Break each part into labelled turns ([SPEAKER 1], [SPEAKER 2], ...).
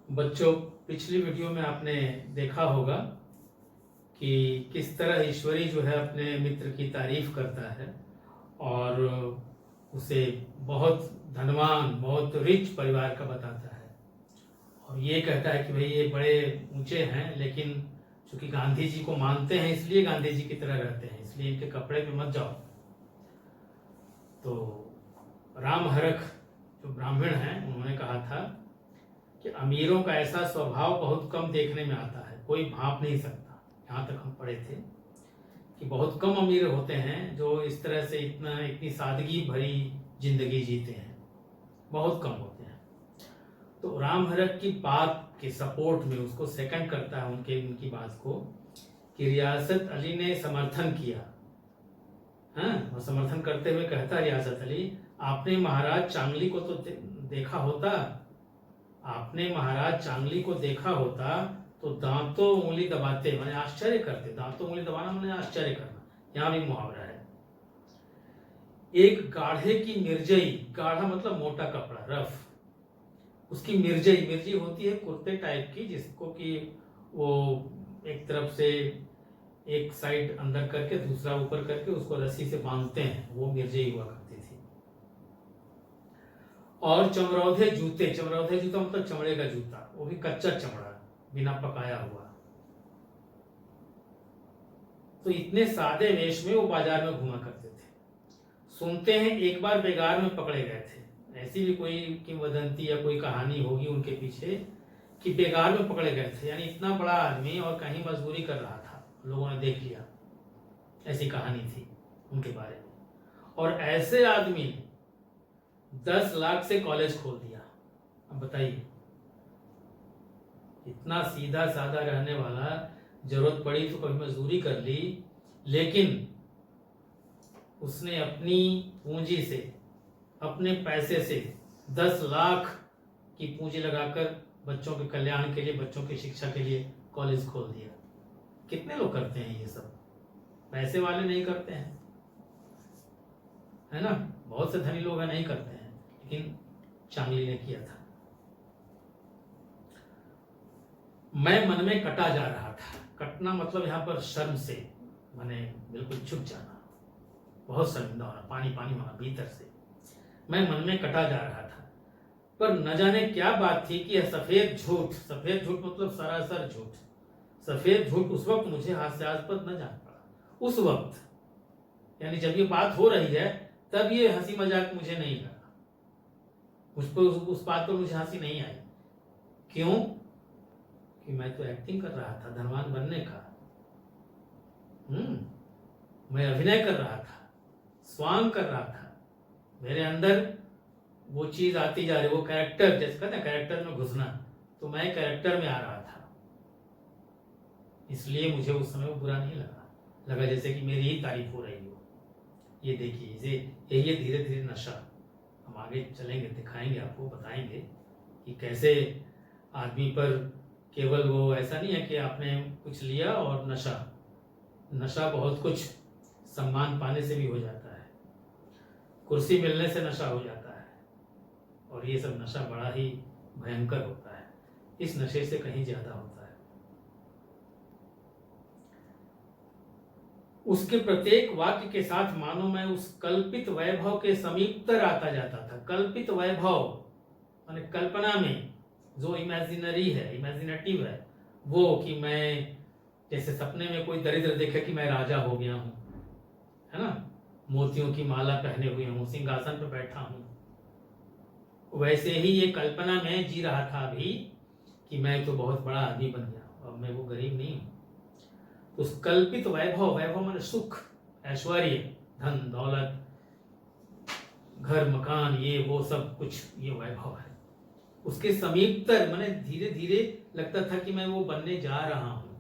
[SPEAKER 1] बच्चों, पिछली वीडियो में आपने देखा होगा कि किस तरह ईश्वरी जो है अपने मित्र की तारीफ करता है और उसे बहुत धनवान, बहुत रिच परिवार का बताता है और ये कहता है कि भाई ये बड़े ऊंचे हैं, लेकिन चूंकि गांधी जी को मानते हैं इसलिए गांधी जी की तरह रहते हैं, इसलिए इनके कपड़े पे मत जाओ। तो राम हरख जो ब्राह्मण हैं उन्होंने कहा था कि अमीरों का ऐसा स्वभाव बहुत कम देखने में आता है, कोई भांप नहीं सकता। यहाँ तक हम पढ़े थे कि बहुत कम अमीर होते हैं जो इस तरह से इतनी सादगी भरी जिंदगी जीते हैं, बहुत कम होते हैं। तो राम हरख की बात के सपोर्ट में उसको सेकंड करता है उनकी बात को कि रियासत अली ने समर्थन किया। हाँ, और समर्थन करते हुए कहता रियासत अली, आपने महाराज चांगली को तो देखा होता, आपने महाराज चांगली को देखा होता तो दांतों उंगली दबाते, मैंने आश्चर्य करते। दांतों उंगली दबाना मैंने आश्चर्य करना, यहां भी मुहावरा है। एक गाढ़े की मिर्जई, गाढ़ा मतलब मोटा कपड़ा, रफ, उसकी मिर्जई, मिर्जी होती है कुर्ते टाइप की, जिसको कि वो एक तरफ से एक साइड अंदर करके दूसरा ऊपर करके उसको रस्सी से बांधते हैं, वो मिर्जई हुआ करती थी। और चमरौधे जूते, चमरौधे जूता मतलब चमड़े का जूता, वो भी कच्चा चमड़ा, बिना पकाया हुआ। तो इतने सादे वेश में वो बाजार में घुमा करते थे। सुनते हैं एक बार बेगार में पकड़े गए थे। ऐसी भी कोई किंवदंती या कोई कहानी होगी उनके पीछे कि बेगार में पकड़े गए थे, यानी इतना बड़ा आदमी और कहीं मजदूरी कर रहा था, लोगों ने देख लिया, ऐसी कहानी थी उनके बारे में। और ऐसे आदमी ने 10 लाख से कॉलेज खोल दिया। अब बताइए, इतना सीधा साधा रहने वाला, जरूरत पड़ी तो कभी मजदूरी कर ली, लेकिन उसने अपनी पूंजी से, अपने पैसे से 10 लाख की पूंजी लगाकर बच्चों के कल्याण के लिए, बच्चों की शिक्षा के लिए कॉलेज खोल दिया। कितने लोग करते हैं ये सब? पैसे वाले नहीं करते हैं, है ना, बहुत से धनी लोग हैं नहीं करते हैं, लेकिन चांगली ने किया था। मैं मन में कटा जा रहा था। कटना मतलब यहाँ पर शर्म से, मैंने बिल्कुल छुप जाना, बहुत शर्मिंदा होना, पानी पानी होना भीतर से। मैं मन में कटा जा रहा था, पर न जाने क्या बात थी कि यह सफेद झूठ, सफेद झूठ मतलब सरासर झूठ, सफेद झूठ उस वक्त मुझे हास्यास्पद न जान पड़ा। उस वक्त यानी जब ये बात हो रही है तब ये हंसी मजाक मुझे नहीं लगा, उस बात पर मुझे हंसी नहीं आई। क्यों? कि मैं तो एक्टिंग कर रहा था धनवान बनने का। मैं अभिनय कर रहा था, स्वांग कर रहा था, मेरे अंदर वो चीज आती जा रही, वो कैरेक्टर, जैसे कहते हैं कैरेक्टर में घुसना, तो मैं कैरेक्टर में आ रहा था, इसलिए मुझे उस समय वो बुरा नहीं लगा जैसे कि मेरी ही तारीफ हो रही हो। ये देखिए, इसे यही है धीरे धीरे नशा। हम आगे चलेंगे, दिखाएंगे आपको, बताएंगे कि कैसे आदमी पर केवल वो ऐसा नहीं है कि आपने कुछ लिया और नशा बहुत कुछ सम्मान पाने से भी हो जाता है, कुर्सी मिलने से नशा हो जाता है, और ये सब नशा बड़ा ही भयंकर होता है, इस नशे से कहीं ज्यादा होता है। उसके प्रत्येक वाक्य के साथ मानो मैं उस कल्पित वैभव के समीपतर आता जाता था। कल्पित वैभव माने कल्पना में जो इमेजिनरी है, इमेजिनेटिव है, वो कि मैं जैसे सपने में कोई दरिद्र देखे कि मैं राजा हो गया हूं, है ना, मोतियों की माला पहने हुए हूं, सिंहासन पर बैठा हूं, वैसे ही ये कल्पना में जी रहा था अभी कि मैं तो बहुत बड़ा आदमी बन गया, अब मैं वो गरीब नहीं हूं। उस कल्पित वैभव, वैभव माने सुख, ऐश्वर्य, धन दौलत, घर मकान, ये वो सब कुछ, ये वैभव है। उसके समीपतर माने धीरे धीरे लगता था कि मैं वो बनने जा रहा हूं।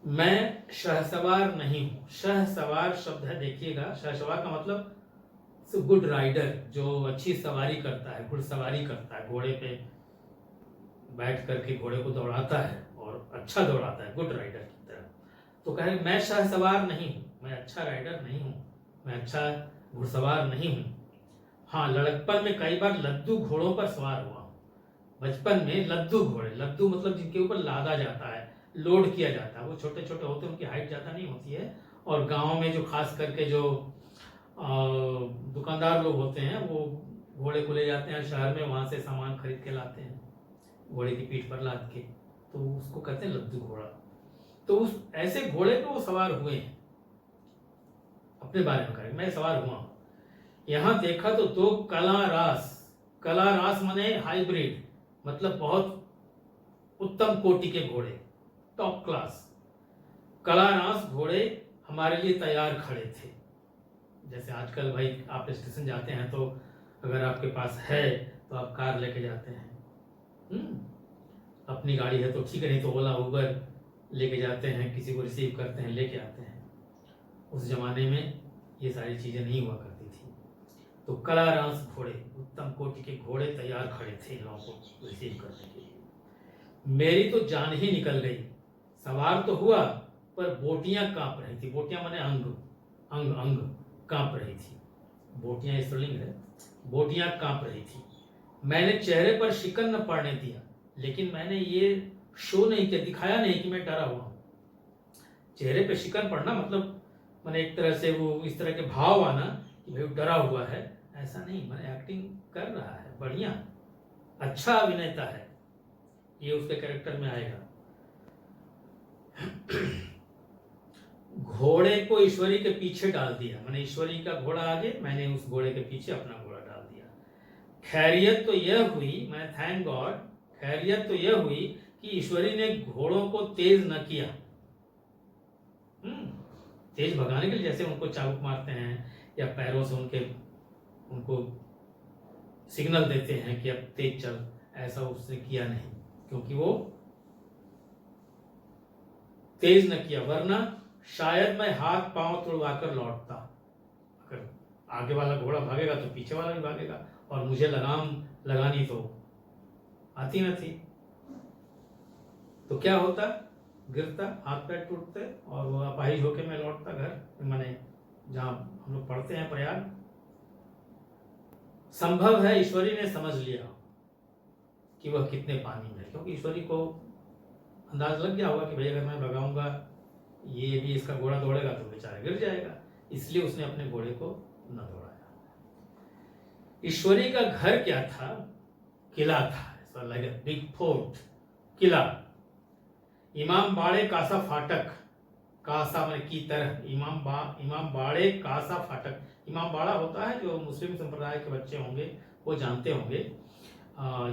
[SPEAKER 1] मैं शहसवार नहीं हूं। शहसवार शब्द है, देखिएगा, शहसवार का मतलब गुड राइडर, जो अच्छी सवारी करता है, घुड़सवारी करता है, घोड़े पे बैठ करके घोड़े को दौड़ाता है और अच्छा दौड़ाता है, गुड राइडर की तरह। तो कहे मैं शहसवार नहीं हूं, मैं अच्छा राइडर नहीं हूं, मैं अच्छा घुड़सवार नहीं हूं। हाँ, लड़कपन में कई बार लद्दू घोड़ों पर सवार हुआ हूँ। बचपन में लद्दू घोड़े, लद्दू मतलब जिनके ऊपर लादा जाता है, लोड किया जाता है, वो छोटे छोटे होते हैं, उनकी हाइट ज़्यादा नहीं होती है। और गांव में जो खास करके जो दुकानदार लोग होते हैं वो घोड़े को ले जाते हैं शहर में, वहाँ से सामान खरीद के लाते हैं घोड़े की पीठ पर लाद के, तो उसको कहते हैं लद्दू घोड़ा। तो उस ऐसे घोड़े पे वो सवार हुए हैं। अपने बारे में करें, मैं सवार हुआ हूँ। यहाँ देखा तो दो कला रास माने हाइब्रिड, मतलब बहुत उत्तम कोटि के घोड़े, टॉप क्लास कला रास घोड़े हमारे लिए तैयार खड़े थे। जैसे आजकल भाई आप स्टेशन जाते हैं तो अगर आपके पास है तो आप कार लेके जाते हैं, अपनी गाड़ी है तो ठीक है, नहीं तो ओला उबर लेके जाते हैं, किसी को रिसीव करते हैं, लेके आते हैं। उस जमाने में ये सारी चीजें नहीं हुआ करती थी। तो कला रास घोड़े, उत्तम कोटि के घोड़े तैयार खड़े थे लोगों को रिसीव करने के लिए। मेरी तो जान ही निकल गई। सवार तो हुआ पर बोटियां कांप रही थी। बोटियां माने अंग अंग अंग कांप रही थी। बोटियां स्त्रीलिंग है, बोटियां कांप रही थी। मैंने चेहरे पर शिकन न पड़ने दिया, लेकिन मैंने ये शो नहीं किया, दिखाया नहीं कि मैं डरा हुआ हूं। चेहरे पे शिकन पड़ना मतलब मैंने एक तरह से वो इस तरह के भाव आना कि भाई डरा हुआ है, ऐसा नहीं। मैंने एक्टिंग कर रहा है, बढ़िया, अच्छा अभिनेता है, ये उसके कैरेक्टर में आएगा। घोड़े को ईश्वरी के पीछे डाल दिया, मैंने ईश्वरी का घोड़ा आगे, मैंने उस घोड़े के पीछे अपना घोड़ा डाल दिया। खैरियत तो यह हुई, मैं थैंक गॉड, खैरियत तो यह हुई कि ईश्वरी ने घोड़ों को तेज न किया। तेज भगाने के लिए जैसे उनको चाबुक मारते हैं या पैरों से उनको सिग्नल देते हैं कि अब तेज चल, ऐसा उसने किया नहीं, क्योंकि वो तेज न किया, वरना शायद मैं हाथ पांव तोड़वाकर लौटता। अगर आगे वाला घोड़ा भागेगा तो पीछे वाला भी भागेगा, और मुझे लगाम लगानी तो आती न थी। तो क्या होता, गिरता, हाथ पैर टूटते और वो अपाहिज होके मैं लौटता घर, माने जहां हम लोग पढ़ते हैं प्रयाग। संभव है ईश्वरी ने समझ लिया कि वह कितने पानी में, क्योंकि ईश्वरी को अंदाज लग गया होगा कि भाई अगर मैं भगाऊंगा, ये भी इसका घोड़ा दौड़ेगा तो बेचारा गिर जाएगा, इसलिए उसने अपने घोड़े को न दौड़ाया। ईश्वरी का घर क्या था, किला था, लाइक बिग फोर्ट, किला। इमाम बाड़े कासा फाटक, कासा माने की तरह, इमाम बाड़े कासा फाटक। इमाम बाड़ा होता है, जो मुस्लिम संप्रदाय के बच्चे होंगे वो जानते होंगे,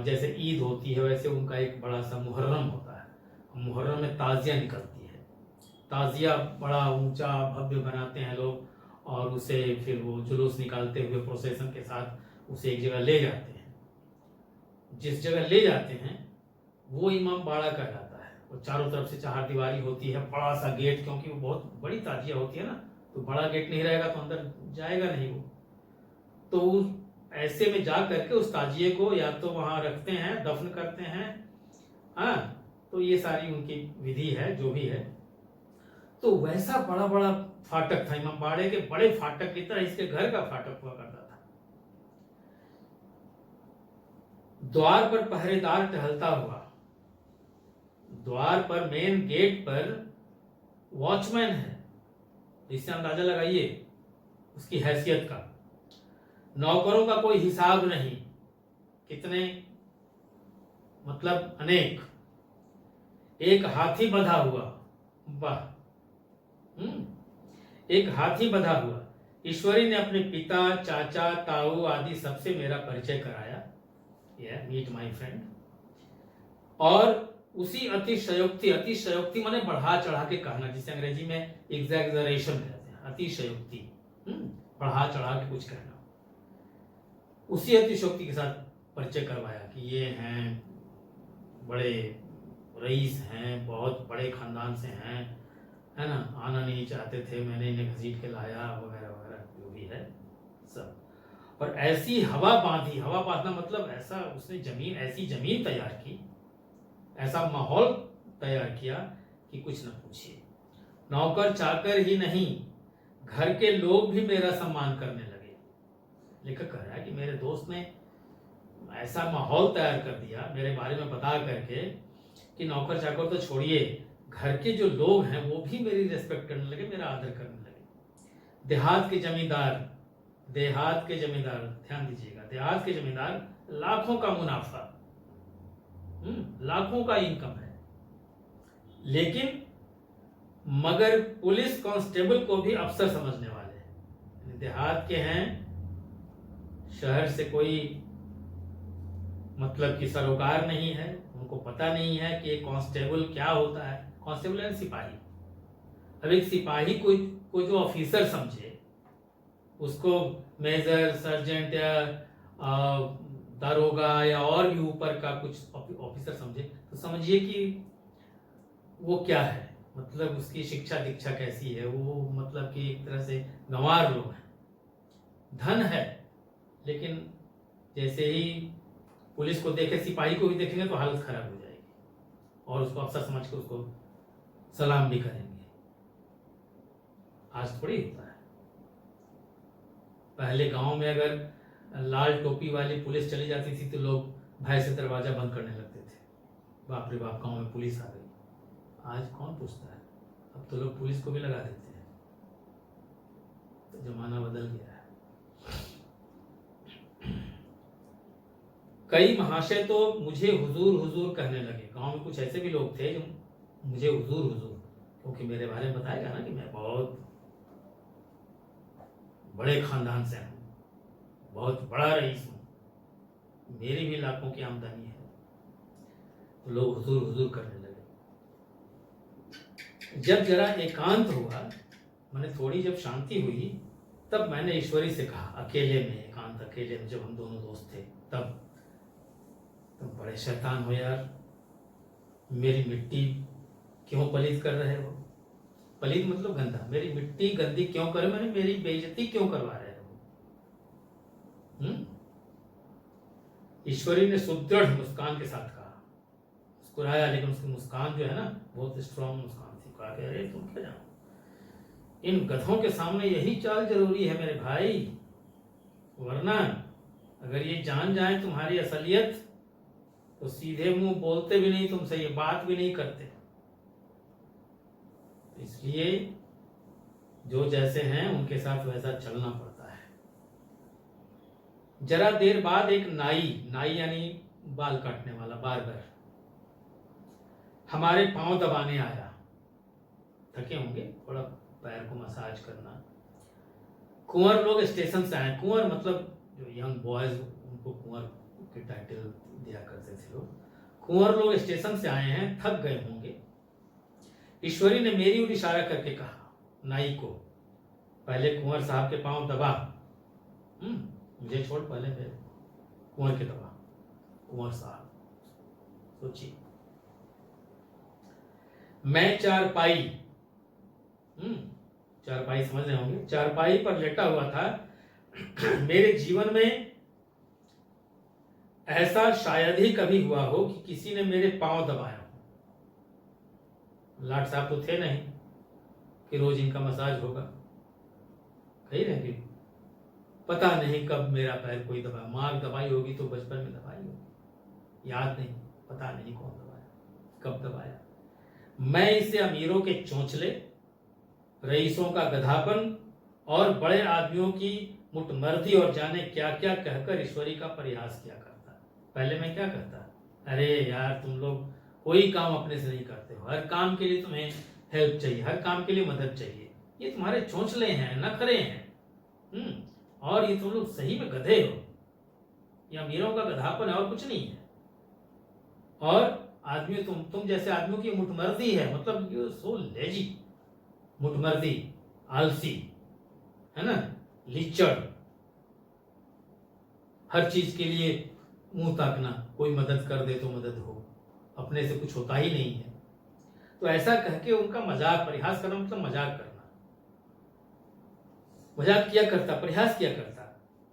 [SPEAKER 1] जैसे ईद होती है वैसे उनका एक बड़ा सा मुहर्रम होता है। मुहर्रम में ताजिया निकलती है, ताजिया बड़ा ऊंचा भव्य बनाते हैं लोग, और उसे फिर वो जुलूस निकालते हुए प्रोसेशन के साथ उसे एक जगह ले जाते हैं। जिस जगह ले जाते हैं वो इमाम बाड़ा कहलाता है। वो चारों तरफ से चार दीवारी होती है, बड़ा सा गेट, क्योंकि वो बहुत बड़ी ताजिया होती है ना, तो बड़ा गेट नहीं रहेगा तो अंदर जाएगा नहीं वो। तो ऐसे में जा करके उस ताजिए को या तो वहां रखते हैं, दफन करते हैं, हाँ, तो ये सारी उनकी विधि है जो भी है। तो वैसा बड़ा बड़ा फाटक था, इमाम बाड़े के बड़े फाटक की तरह इसके घर का फाटक हुआ करता था। द्वार पर पहरेदार टहलता हुआ, द्वार पर मेन गेट पर वॉचमैन है, इससे अंदाजा लगाइए उसकी हैसियत का। नौकरों का कोई हिसाब नहीं, कितने मतलब अनेक। एक हाथी बंधा हुआ, वाह, एक हाथी बंधा हुआ। ईश्वरी ने अपने पिता, चाचा, ताऊ आदि सबसे मेरा परिचय कराया, मीट माय फ्रेंड। और उसी अतिशयोक्ति माने बढ़ा चढ़ा के कहना, जिसे अंग्रेजी में एग्जैगरेशन कहते हैं, अतिशयोक्ति, बढ़ा चढ़ा के कुछ कहना। उसी अतिशयोक्ति के साथ परिचय करवाया कि ये हैं बड़े रईस हैं, बहुत बड़े खानदान से हैं, है ना, आना नहीं चाहते थे, मैंने इन्हें घसीट के लाया, वगैरह वगैरह जो भी है सब। और ऐसी हवा बांधी, हवा बांधना मतलब ऐसा उसने जमीन, ऐसी जमीन तैयार की, ऐसा माहौल तैयार किया कि कुछ न पूछिए। नौकर चाकर ही नहीं, घर के लोग भी मेरा सम्मान करने लगे। लेखक कह रहा है कि मेरे दोस्त ने ऐसा माहौल तैयार कर दिया मेरे बारे में बता करके कि नौकर चाकर तो छोड़िए, घर के जो लोग हैं वो भी मेरी रेस्पेक्ट करने लगे, मेरा आदर करने लगे। देहात के जमींदार, ध्यान दीजिएगा, देहात के जमींदार, लाखों का मुनाफा, लाखों का इनकम है, लेकिन मगर पुलिस कांस्टेबल को भी अफसर समझने वाले हैं। देहात के हैं, शहर से कोई मतलब कि सरोकार नहीं है, उनको पता नहीं है कि एक कांस्टेबल क्या होता है। कांस्टेबल है सिपाही। अब एक सिपाही को जो ऑफिसर समझे, उसको मेजर, सर्जेंट या दारोगा या और भी ऊपर का कुछ ऑफिसर समझे, तो समझिए कि वो क्या है, मतलब उसकी शिक्षा दीक्षा कैसी है। वो मतलब कि एक तरह से गंवार लोग हैं, धन है, लेकिन जैसे ही पुलिस को देखे, सिपाही को भी देखेंगे तो हालत खराब हो जाएगी और उसको अफसर समझ के उसको सलाम भी करेंगे। आज थोड़ी होता है। पहले गांव में अगर लाल टोपी वाली पुलिस चली जाती थी तो लोग भय से दरवाजा बंद करने लगते थे, बाप रे बाप, गांव में पुलिस आ गई। आज कौन पूछता है? अब तो लोग पुलिस को भी लगा देते हैं। तो जमाना बदल गया है। कई महाशय तो मुझे हुजूर हुजूर कहने लगे। गांव में कुछ ऐसे भी लोग थे जो मुझे हुजूर हुजूर, क्योंकि मेरे बारे में बताएगा ना कि मैं बहुत बड़े खानदान से हूं, बहुत बड़ा रईस हूं, मेरी भी लाखों की आमदनी है, तो लोग हुजूर हुजूर करने लगे। जब जरा एकांत हुआ, मैंने थोड़ी जब शांति हुई, तब मैंने ईश्वरी से कहा, अकेले में, एकांत अकेले में, जब हम दोनों दोस्त थे, तब, तुम बड़े शैतान हो यार, मेरी मिट्टी क्यों पलीत कर रहे हो? पलीत मतलब गंदा, मेरी मिट्टी गंदी क्यों करे, मैंने मेरी बेइज्जती क्यों करवा रहे हो? ईश्वरी ने सुदृढ़ मुस्कान के साथ कहा, मुस्कुराया, लेकिन उसकी मुस्कान जो है ना, बहुत स्ट्रॉन्ग मुस्कान थी। कहा कि अरे तुम क्या जानो, इन गधों के सामने यही चाल जरूरी है मेरे भाई, वरना अगर ये जान जाए तुम्हारी असलियत तो सीधे मुंह बोलते भी नहीं तुमसे, ये बात भी नहीं करते। इसलिए जो जैसे हैं उनके साथ वैसा चलना पड़ता है। जरा देर बाद एक नाई यानी बाल काटने वाला, बार्बर, हमारे पांव दबाने आया। थके होंगे, थोड़ा पैर को मसाज करना। कुंवर लोग स्टेशन से आए। कुंवर मतलब जो यंग बॉयज, उनको कुंवर के टाइटल दिया करते थे लोग। कुंवर लोग स्टेशन से आए हैं, थक गए होंगे। ईश्वरी ने मेरी ओर इशारा करके कहा, नाई को, पहले कुंवर साहब के पांव दबा। मुझे छोड़, पहले कुंवर के दबा। कुंवर साहब, सोचिए, मैं चारपाई समझ रहे होंगे, चारपाई पर लेटा हुआ था। मेरे जीवन में ऐसा शायद ही कभी हुआ हो कि किसी ने मेरे पांव दबाया हो। लाट साहब तो थे नहीं कि रोज इनका मसाज होगा। कही रहेंगे, पता नहीं कब मेरा पैर कोई दबाया, माँ दबाई होगी तो बचपन में दबाई होगी, याद नहीं, पता नहीं कौन दबाया, कब दबाया। मैं इसे अमीरों के चोंचले, रईसों का गधापन और बड़े आदमियों की मुठमर्दी और जाने क्या क्या कहकर ईश्वरी का परिहास किया करता। पहले मैं क्या करता, अरे यार तुम लोग कोई काम अपने से नहीं करते हो, हर काम के लिए तुम्हें हेल्प चाहिए, हर काम के लिए मदद चाहिए, ये तुम्हारे चोंचले हैं, नखरे हैं, और ये तुम लोग सही में गधे हो, ये अमीरों का गधापन है और कुछ नहीं है। और आदमी, तुम जैसे आदमियों की मुठमर्दी है, मतलब यू सो लेजी, मुठमर्दी, आलसी, है ना, लीचड़, हर चीज के लिए मुंह ताकना, कोई मदद कर दे तो मदद हो, अपने से कुछ होता ही नहीं है। तो ऐसा कह के उनका मजाक, परिहास करना मतलब मजाक करना, मजाक किया करता, परिहास किया करता।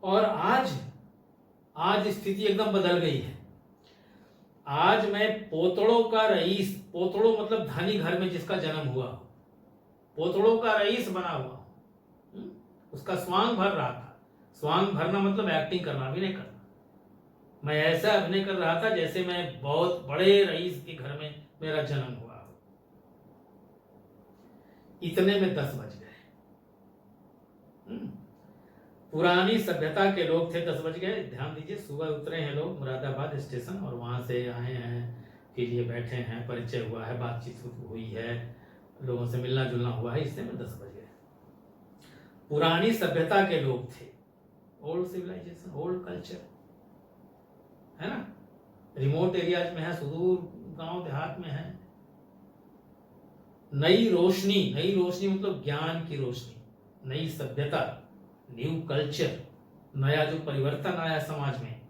[SPEAKER 1] और आज स्थिति एकदम बदल गई है। आज मैं पोतड़ों का रईस, पोतड़ों मतलब धनी घर में जिसका जन्म हुआ, पोतड़ों का रईस बना हुआ, उसका स्वांग भर रहा था, स्वांग भरना मतलब एक्टिंग करना, अभिनय करना। मैं ऐसा अभिनय कर रहा था जैसे मैं बहुत बड़े रईस के घर में मेरा जन्म हुआ हो। इतने में 10 बज गए। पुरानी सभ्यता के लोग थे, 10 बज गए। ध्यान दीजिए, सुबह उतरे हैं लोग मुरादाबाद स्टेशन और वहां से आए हैं, फिर ये बैठे हैं, परिचय हुआ है, बातचीत हुई है, लोगों से मिलना जुलना हुआ है, इससे में 10 बज गए। पुरानी सभ्यता के लोग थे, ओल्ड सिविलाइजेशन, ओल्ड कल्चर, है ना। रिमोट एरियाज में है, सुदूर गांव देहात में है। नई रोशनी, नई रोशनी मतलब ज्ञान की रोशनी, नई सभ्यता, न्यू कल्चर, नया जो परिवर्तन आया समाज में,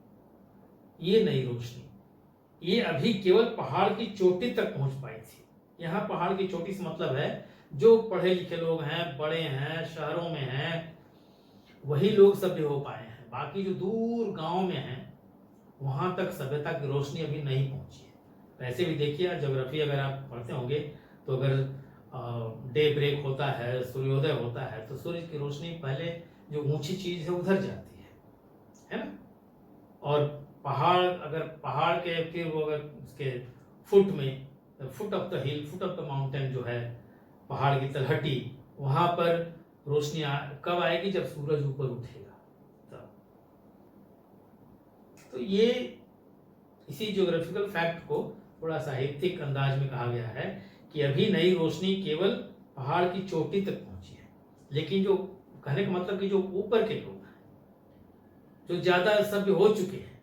[SPEAKER 1] ये नई रोशनी, ये अभी केवल पहाड़ की चोटी तक पहुंच पाई थी। यहां पहाड़ की चोटी से मतलब है जो पढ़े लिखे लोग हैं, बड़े हैं, शहरों में हैं, वही लोग सभ्य हो पाए हैं। बाकी जो दूर गांव में हैं, वहां तक सभ्यता की रोशनी अभी नहीं पहुंची है। वैसे भी देखिए, ज्योग्राफी अगर आप पढ़ते होंगे तो अगर डे ब्रेक होता है, सूर्योदय होता है, तो सूर्य की रोशनी पहले जो ऊंची चीज है उधर जाती है ना। और पहाड़, अगर पहाड़ के फिर वो अगर उसके फुट में, foot of the hill, foot of the mountain जो है, पहाड़ की तलहटी, वहां पर रोशनी कब आएगी? जब सूरज ऊपर उठेगा तब। तो ये इसी ज्योग्राफिकल फैक्ट को थोड़ा साहित्यिक अंदाज में कहा गया है कि अभी नई रोशनी केवल पहाड़ की चोटी तक पहुंची है। लेकिन जो कहने का मतलब कि जो ऊपर के लोग हैं, जो ज्यादा सभ्य हो चुके हैं,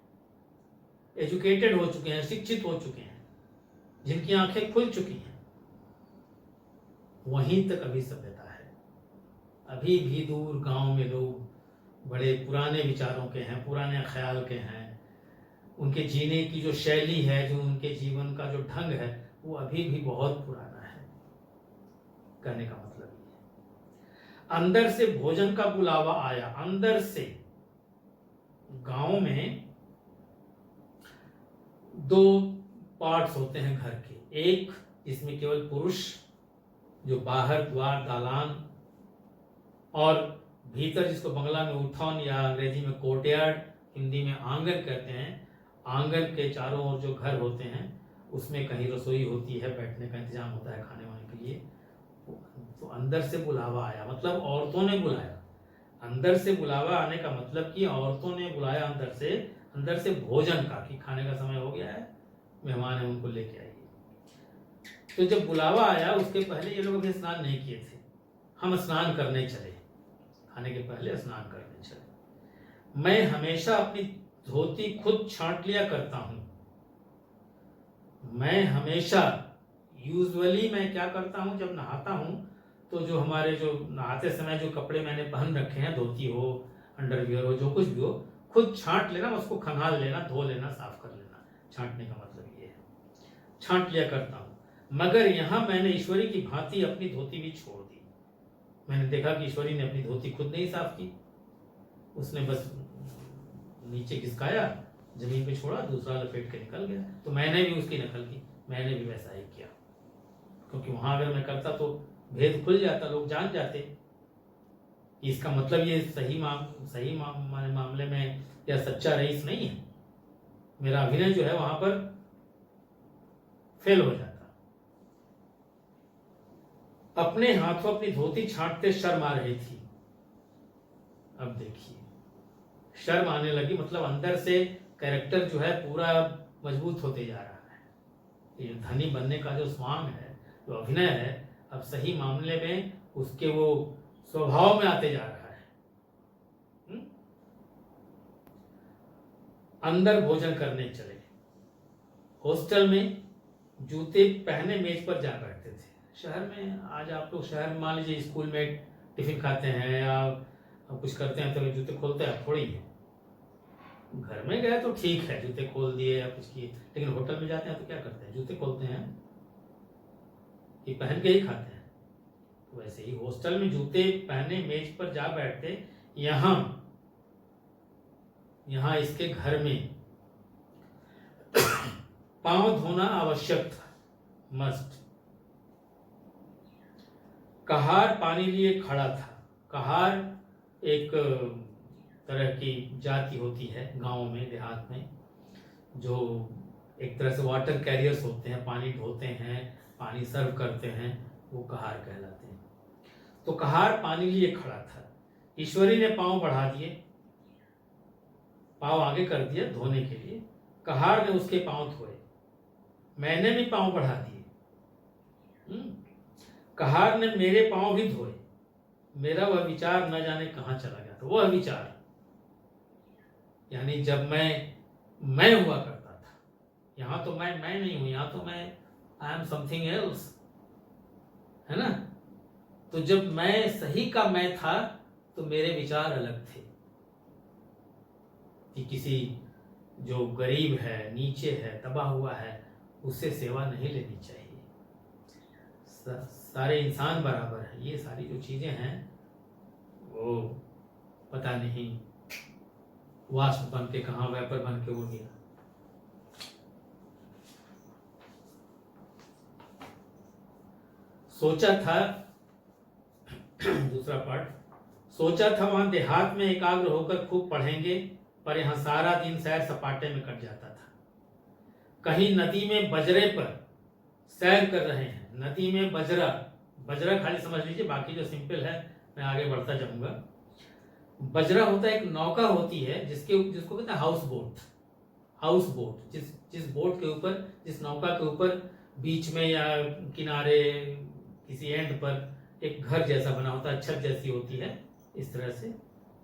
[SPEAKER 1] एजुकेटेड हो चुके हैं, शिक्षित हो चुके हैं, जिनकी आंखें खुल चुकी हैं, वहीं तक अभी सभ्यता है। अभी भी दूर गांव में लोग बड़े पुराने विचारों के हैं, पुराने ख्याल के हैं, उनके जीने की जो शैली है, जो उनके जीवन का जो ढंग है, वो अभी भी बहुत पुराना है। कहने का मतलब ये है। अंदर से भोजन का बुलावा आया, अंदर से। गांव में 2 पार्ट्स होते हैं घर के, एक जिसमें केवल पुरुष, जो बाहर द्वार, दालान, और भीतर जिसको बंगला में उठौन या अंग्रेजी में कोर्टयार्ड, हिंदी में आंगन कहते हैं। आंगन के चारों ओर जो घर होते हैं, उसमें कहीं रसोई होती है, बैठने का इंतजाम होता है खाने वाने के लिए। तो अंदर से बुलावा आया मतलब औरतों ने बुलाया। अंदर से बुलावा आने का मतलब कि औरतों ने बुलाया अंदर से भोजन का, कि खाने का समय हो गया है, मेहमान है, उनको लेके आइए। तो जब बुलावा आया, उसके पहले ये लोग अभी स्नान नहीं किए थे। हम स्नान करने चले, खाने के पहले स्नान करने चले। मैं हमेशा अपनी धोती खुद छांट लिया करता हूं। मैं हमेशा, यूजुअली मैं क्या करता हूं, जब नहाता हूं तो जो हमारे जो नहाते समय जो कपड़े मैंने पहन रखे हैं, धोती हो, अंडरवियर हो, जो कुछ भी हो, खुद छांट लेना, उसको खंगाल लेना, धो लेना, साफ कर लेना। छांटने का मतलब ये है, छांट लिया करता हूं। मगर यहां मैंने ईश्वरी की भांति अपनी धोती भी छोड़ दी। मैंने देखा कि ईश्वरी ने अपनी धोती खुद नहीं साफ की, उसने बस नीचे खिसकाया, जमीन पे छोड़ा, दूसरा लपेट के निकल गया। तो मैंने भी उसकी नकल की, मैंने भी वैसा ही किया, क्योंकि वहां अगर मैं करता तो भेद खुल जाता, लोग जान जाते। इसका मतलब ये सही मामले में या सच्चा रईस नहीं है। मेरा अभिनय जो है वहां पर फेल हो जाता। अपने हाथों अपनी धोती छांटते शर्म आ रही थी। अब देखिए, शर्म आने लगी, मतलब अंदर से कैरेक्टर जो है पूरा मजबूत होते जा रहा है। ये धनी बनने का जो स्वांग है, जो अभिनय है, अब सही मामले में उसके वो स्वभाव में आते जा रहा है। अंदर भोजन करने चले। हॉस्टल में जूते पहने मेज पर जा बैठते थे। शहर में आज आप लोग, शहर में मान लीजिए स्कूल में टिफिन खाते हैं या कुछ करते हैं तो जूते खोलते हैं, थोड़ी है। घर में गए तो ठीक है, जूते खोल दिए या कुछ किए, लेकिन होटल में जाते हैं तो क्या करते हैं? जूते खोलते हैं कि पहन के ही खाते हैं। तो वैसे ही हॉस्टल में जूते पहने मेज पर जा बैठते। यहां इसके घर में पांव धोना आवश्यक था, मस्ट। कहार पानी लिए खड़ा था। कहार एक तरह की जाति होती है गाँव में, देहात में, जो एक तरह से वाटर कैरियर्स होते हैं, पानी ढोते हैं, पानी सर्व करते हैं, वो कहार कहलाते हैं। तो कहार पानी लिए खड़ा था। ईश्वरी ने पांव बढ़ा दिए, पांव आगे कर दिया धोने के लिए। कहार ने उसके पांव धोए, मैंने भी पांव बढ़ा दिए। कहार ने मेरे पांव भी धोए। मेरा वह विचार न जाने कहां चला गया था। वह विचार यानी जब मैं हुआ करता था, यहां तो मैं नहीं हूं, यहां तो मैं आई एम समथिंग एल्स, है ना। तो जब मैं सही का मैं था तो मेरे विचार अलग थे कि किसी जो गरीब है, नीचे है, दबा हुआ है, उससे सेवा नहीं लेनी चाहिए, सारे इंसान बराबर है। ये सारी जो चीजें हैं वो पता नहीं वाष्प बन के कहाँ वेपर बन के उड़ गया। सोचा था दूसरा पार्ट, सोचा था वहां देहात में एकाग्र होकर खूब पढ़ेंगे, पर यहां सारा दिन सैर सपाटे में कट जाता था। कहीं नदी में बजरे पर सैर कर रहे हैं। नदी में बजरा, बजरा खाली समझ लीजिए, बाकी जो सिंपल है मैं आगे बढ़ता जाऊंगा। बजरा होता है, एक नौका होती है जिसको कहते हैं हाउस बोट। हाउस बोट, जिस बोट के ऊपर, जिस नौका के ऊपर बीच में या किनारे किसी एंड पर एक घर जैसा बना होता है, छत जैसी होती है इस तरह से,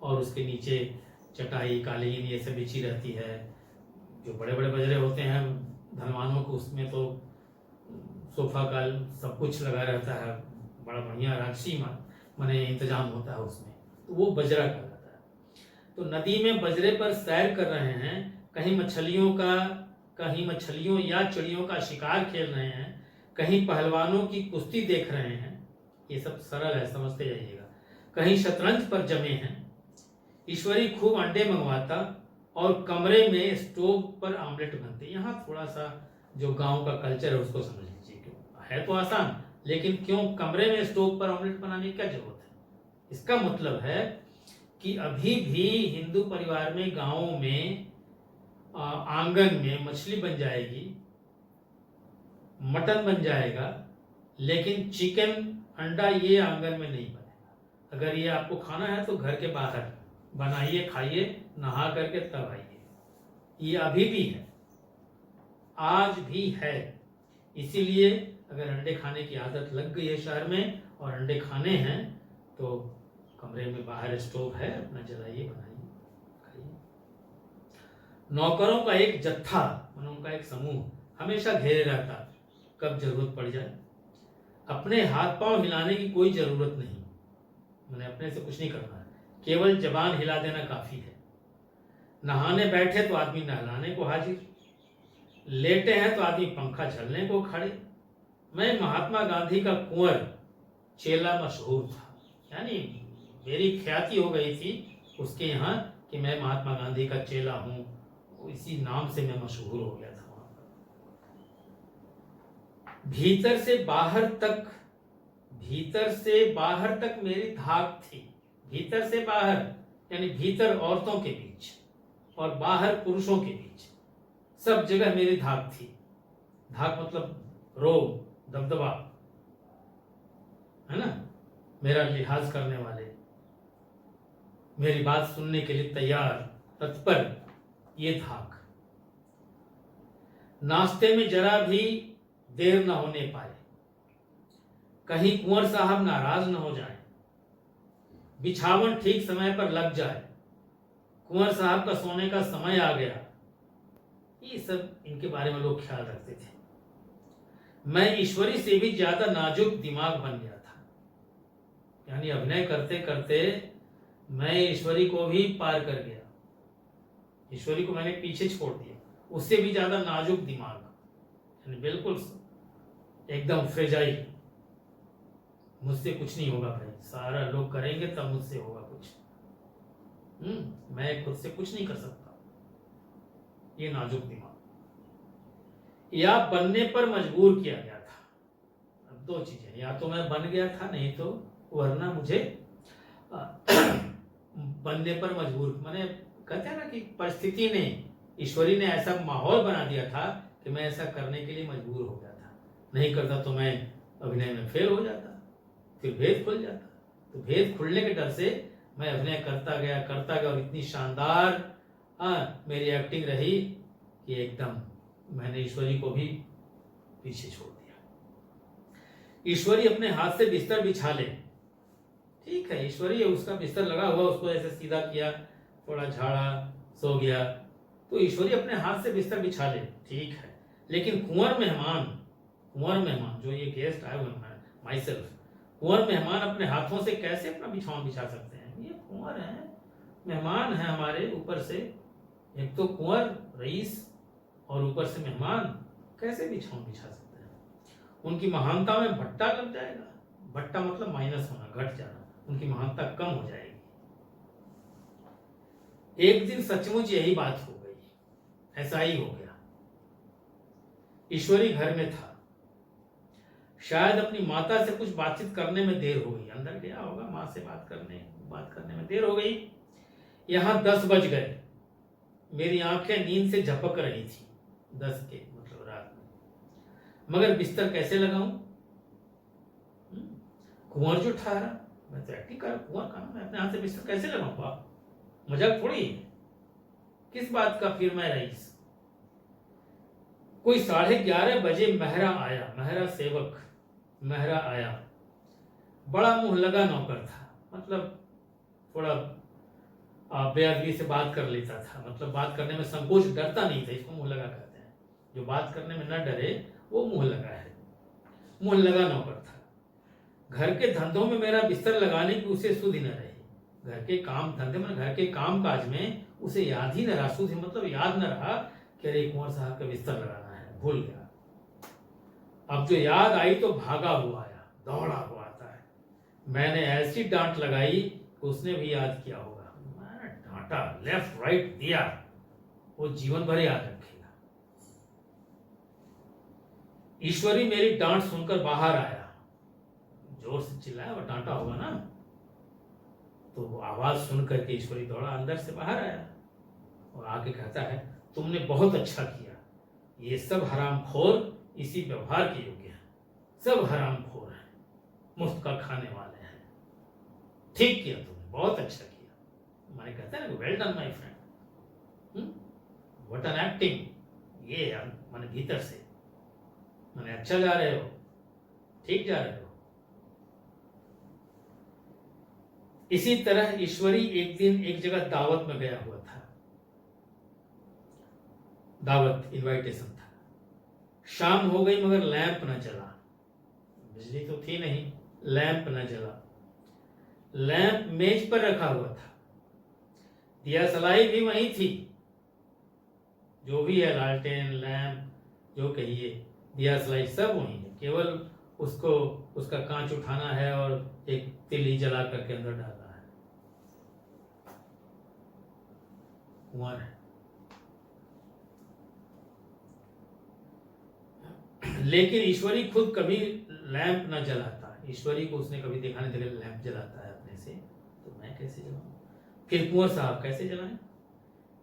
[SPEAKER 1] और उसके नीचे चटाई कालीन ये सब बिछी रहती है। जो बड़े बड़े बजरे होते हैं धनवानों को, उसमें तो सोफा का सब कुछ लगा रहता है, बड़ा बढ़िया राजसी माने इंतजाम होता है उसमें, तो वो बजरा कहलाता है। तो नदी में बजरे पर सैर कर रहे हैं, कहीं मछलियों या चिड़ियों का शिकार खेल रहे हैं, कहीं पहलवानों की कुश्ती देख रहे हैं। ये सब सरल है, समझते जाइएगा। कहीं शतरंज पर जमे हैं। ईश्वरी खूब अंडे मंगवाता और कमरे में स्टोव पर आमलेट बनते। यहाँ थोड़ा सा जो गांव का कल्चर है उसको समझ लीजिए, क्यों है तो आसान, लेकिन क्यों कमरे में स्टोव पर आमलेट बनाने की क्या जरूरत है। इसका मतलब है कि अभी भी हिंदू परिवार में, गांवों में, आंगन में मछली बन जाएगी, मटन बन जाएगा, लेकिन चिकन अंडा ये आंगन में नहीं बनेगा। अगर ये आपको खाना है तो घर के बाहर बनाइए, खाइए, नहा करके तब आइए। ये अभी भी है, आज भी है। इसीलिए अगर अंडे खाने की आदत लग गई है शहर में और अंडे खाने हैं तो कमरे में बाहर स्टोव है, अपना जलाइए, बनाइए, खाइए। नौकरों का एक जत्था, उनका एक समूह हमेशा घेरे रहता, कब जरूरत पड़ जाए। अपने हाथ पांव हिलाने की कोई जरूरत नहीं, मैंने अपने से कुछ नहीं करना है, केवल जबान हिला देना काफी है। नहाने बैठे तो आदमी नहलाने को हाजिर, लेटे हैं तो आदमी पंखा झलने को खड़े। मैं महात्मा गांधी का कुंवर चेला मशहूर था, यानी मेरी ख्याति हो गई थी उसके यहाँ कि मैं महात्मा गांधी का चेला हूं, इसी नाम से मैं मशहूर हो गया था वहां पर। भीतर से बाहर तक मेरी धाक थी। भीतर से बाहर यानी भीतर औरतों के बीच और बाहर पुरुषों के बीच, सब जगह मेरी धाक थी। धाक मतलब रोब, दबदबा, है ना। मेरा लिहाज करने वाले, मेरी बात सुनने के लिए तैयार, तत्पर, ये धाक। नाश्ते में जरा भी देर न होने पाए, कहीं कुंवर साहब नाराज न हो जाए, बिछावन ठीक समय पर लग जाए, कुंवर साहब का सोने का समय आ गया। ये सब इनके बारे में लोग ख्याल रखते थे। मैं ईश्वरी से भी ज्यादा नाजुक दिमाग बन गया था, यानी अभिनय करते करते मैं ईश्वरी को भी पार कर गया। ईश्वरी को मैंने पीछे छोड़ दिया, उससे भी ज्यादा नाजुक दिमाग, यानी बिल्कुल एकदम फ्रेजाइल। मुझसे कुछ नहीं होगा भाई, सारा लोग करेंगे तब मुझसे होगा कुछ। मैं खुद से कुछ नहीं कर सकता। ये नाजुक दिमाग या बनने पर मजबूर किया गया था। अब दो चीजें, या तो मैं बन गया था, नहीं तो वरना मुझे बनने पर मजबूर, मैंने कहते हैं ना कि परिस्थिति ने, ईश्वरी ने ऐसा माहौल बना दिया था कि मैं ऐसा करने के लिए मजबूर हो गया था। नहीं करता तो मैं अभिनय में फेल हो जाता, फिर भेद खुल जाता। तो भेद खुलने के डर से मैं अभिनय करता गया और इतनी शानदार मेरी एक्टिंग रही कि एकदम मैंने ईश्वरी को भी पीछे छोड़ दिया। ईश्वरी अपने हाथ से बिस्तर बिछा ले, ठीक है, ईश्वरी उसका बिस्तर लगा हुआ, उसको ऐसे सीधा किया, थोड़ा झाड़ा, सो गया, तो ईश्वरी अपने हाथ से बिस्तर बिछा ले, ठीक है। लेकिन कुंवर मेहमान जो ये गेस्ट आए हुए हैं, माई सेल्फ, कुंवर मेहमान अपने हाथों से कैसे अपना बिछावन बिछा सकते हैं? ये कुंवर हैं, मेहमान हैं हमारे, ऊपर से एक तो कुंवर रईस और ऊपर से मेहमान, कैसे बिछावन बिछा सकते हैं? उनकी महानता में भट्टा लग जाएगा। भट्टा मतलब माइनस होना, घट जाना, उनकी महानता कम हो जाएगी। एक दिन सचमुच यही बात हो गई, ऐसा ही हो गया। ईश्वरी घर में था, शायद अपनी माता से कुछ बातचीत करने में देर हो गई, अंदर गया होगा माँ से बात करने में देर हो गई। यहां 10 बज गए, मेरी आंखें नींद से झपक रही थी, 10 के मतलब रात में, मगर बिस्तर कैसे लगाऊं? कुंवर जो ठहरा, मैं तो एक्टिंग कर, कुंवर का मैं अपने हाथ से बिस्तर कैसे लगाऊंगा? मजाक थोड़ी है, किस बात का फिर मैं रईस। कोई 11:30 बजे महरा सेवक महरा आया। बड़ा मुंह लगा नौकर था, मतलब थोड़ा बेअदबी से बात कर लेता था, मतलब बात करने में संकोच, डरता नहीं था, इसको मुंह लगा कहते हैं। जो बात करने में न डरे वो मुंह लगा है। मुंह लगा नौकर था। घर के धंधों में मेरा बिस्तर लगाने की उसे सुध ही न रही। घर के काम धंधे में, घर के काम काज में उसे याद ही न रहा, सुध मतलब याद न रहा कि अरे कुंवर साहब का बिस्तर लगाना है, भूल गया। अब जो याद आई तो भागा हुआ आया, दौड़ा हुआ आता है। मैंने ऐसी डांट लगाई कि उसने भी याद किया होगा। मैंने डांटा, लेफ्ट राइट दिया, वो जीवन भर याद रखेगा। ईश्वरी मेरी डांट सुनकर बाहर आया, जोर से चिल्लाया, वो डांटा होगा ना, तो वो आवाज सुनकर के ईश्वरी दौड़ा अंदर से बाहर आया और आके कहता है, तुमने बहुत अच्छा किया, ये सब हरामखोर इसी व्यवहार के योग्य हैं, सब हरामखोर हैं, मुफ्त का खाने वाले हैं। ठीक किया तुमने, बहुत अच्छा किया। मैंने कहता है ना, well done my friend, what an acting. ये मैंने भीतर से, मैंने अच्छा जा रहे हो, ठीक जा रहे हो। इसी तरह ईश्वरी एक दिन एक जगह दावत में गया हुआ था, दावत इनविटेशन था। शाम हो गई मगर लैंप न जला, बिजली तो थी नहीं, लैंप न जला। लैंप मेज पर रखा हुआ था, दिया सलाई भी वहीं थी, जो भी है, लालटेन लैंप जो कहिए, दिया सलाई सब वहीं है, केवल उसको उसका कांच उठाना है और एक तिली जला करके अंदर डालना है। कुंवर है। लेकिन ईश्वरी खुद कभी लैंप न जलाता, ईश्वरी को उसने कभी देखा नहीं था लैंप जलाता है अपने से, तो मैं कैसे जलाऊं? फिर कुंवर साहब कैसे जलाएं?